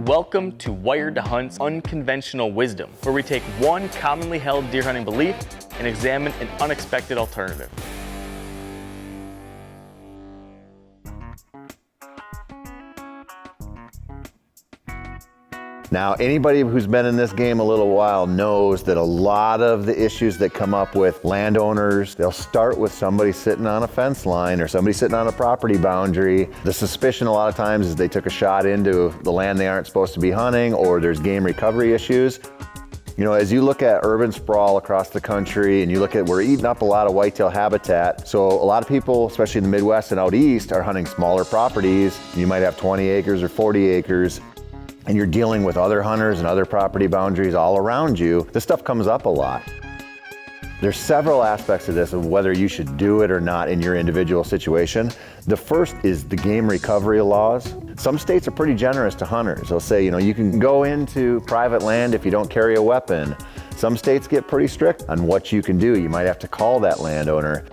Welcome to WiredToHunt's Unconventional Wisdom, where we take one commonly held deer hunting belief and examine an unexpected alternative. Now, anybody who's been in this game a little while knows that a lot of the issues that come up with landowners, they'll start with somebody sitting on a fence line or somebody sitting on a property boundary. The suspicion a lot of times is they took a shot into the land they aren't supposed to be hunting, or there's game recovery issues. You know, as you look at urban sprawl across the country and you look at, we're eating up a lot of whitetail habitat. So a lot of people, especially in the Midwest and out east, are hunting smaller properties. You might have 20 acres or 40 acres. And you're dealing with other hunters and other property boundaries all around you. This stuff comes up a lot. There's several aspects of this of whether you should do it or not in your individual situation. The first is the game recovery laws. Some states are pretty generous to hunters. They'll say, you know, you can go into private land if you don't carry a weapon. Some states get pretty strict on what you can do. You might have to call that landowner.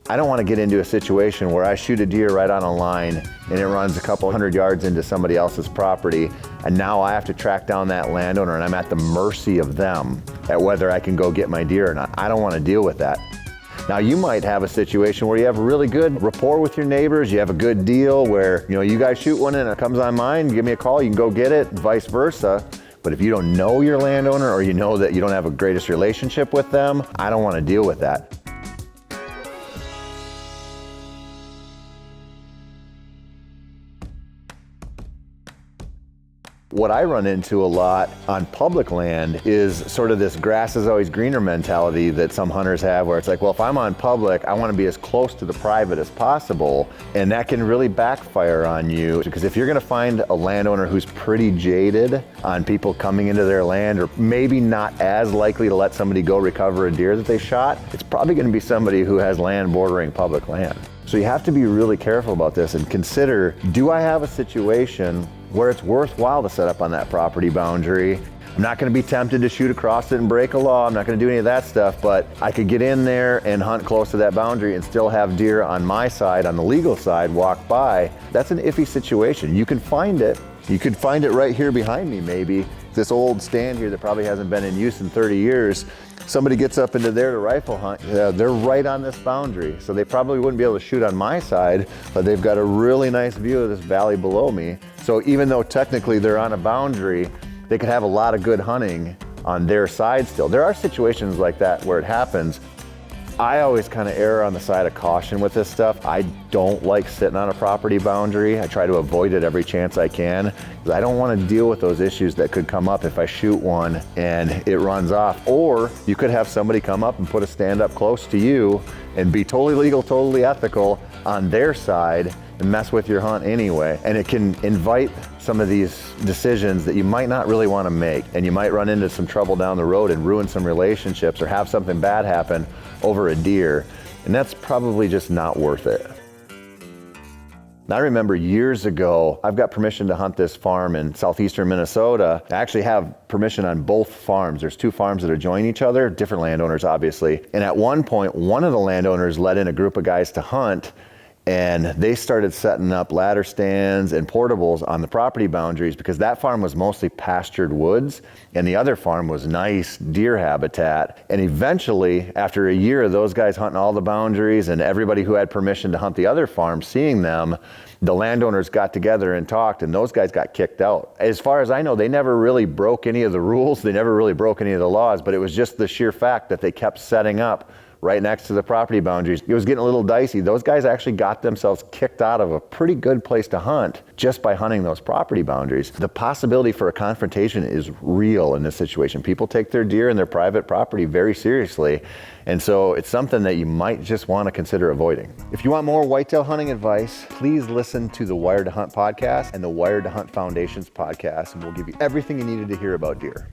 I don't want to get into a situation where I shoot a deer right on a line and it runs a couple hundred yards into somebody else's property, and now I have to track down that landowner and I'm at the mercy of them at whether I can go get my deer or not. I don't want to deal with that. Now, you might have a situation where you have a really good rapport with your neighbors, you have a good deal where, you know, you guys shoot one and it comes on mine, give me a call, you can go get it, and vice versa. But if you don't know your landowner or you know that you don't have a greatest relationship with them, I don't want to deal with that. What I run into a lot on public land is sort of this grass is always greener mentality that some hunters have, where it's like, well, if I'm on public, I want to be as close to the private as possible. And that can really backfire on you, because if you're going to find a landowner who's pretty jaded on people coming into their land, or maybe not as likely to let somebody go recover a deer that they shot, it's probably going to be somebody who has land bordering public land. So you have to be really careful about this and consider, do I have a situation where it's worthwhile to set up on that property boundary? I'm not going to be tempted to shoot across it and break a law. I'm not going to do any of that stuff, but I could get in there and hunt close to that boundary and still have deer on my side, on the legal side, walk by. That's an iffy situation. You can find it. You could find it right here behind me, maybe. This old stand here that probably hasn't been in use in 30 years. Somebody gets up into there to rifle hunt, they're right on this boundary. So they probably wouldn't be able to shoot on my side, but they've got a really nice view of this valley below me. So even though technically they're on a boundary, they could have a lot of good hunting on their side still. There are situations like that where it happens. I always kind of err on the side of caution with this stuff. I don't like sitting on a property boundary. I try to avoid it every chance I can, because I don't want to deal with those issues that could come up if I shoot one and it runs off. Or you could have somebody come up and put a stand up close to you and be totally legal, totally ethical on their side and mess with your hunt anyway. And it can invite some of these decisions that you might not really want to make, and you might run into some trouble down the road and ruin some relationships or have something bad happen over a deer, and that's probably just not worth it. Now, I remember years ago, I've got permission to hunt this farm in southeastern Minnesota. I actually have permission on both farms. There's two farms that adjoin each other, different landowners obviously. And at one point, one of the landowners let in a group of guys to hunt, and they started setting up ladder stands and portables on the property boundaries, because that farm was mostly pastured woods and the other farm was nice deer habitat. And eventually, after a year of those guys hunting all the boundaries and everybody who had permission to hunt the other farm seeing them, the landowners got together and talked, and those guys got kicked out. As far as I know, they never really broke any of the rules. They never really broke any of the laws, but it was just the sheer fact that they kept setting up right next to the property boundaries. It was getting a little dicey. Those guys actually got themselves kicked out of a pretty good place to hunt just by hunting those property boundaries. The possibility for a confrontation is real in this situation. People take their deer and their private property very seriously. And so it's something that you might just want to consider avoiding. If you want more whitetail hunting advice, please listen to the WiredToHunt podcast and the WiredToHunt Foundation's podcast, and we'll give you everything you needed to hear about deer.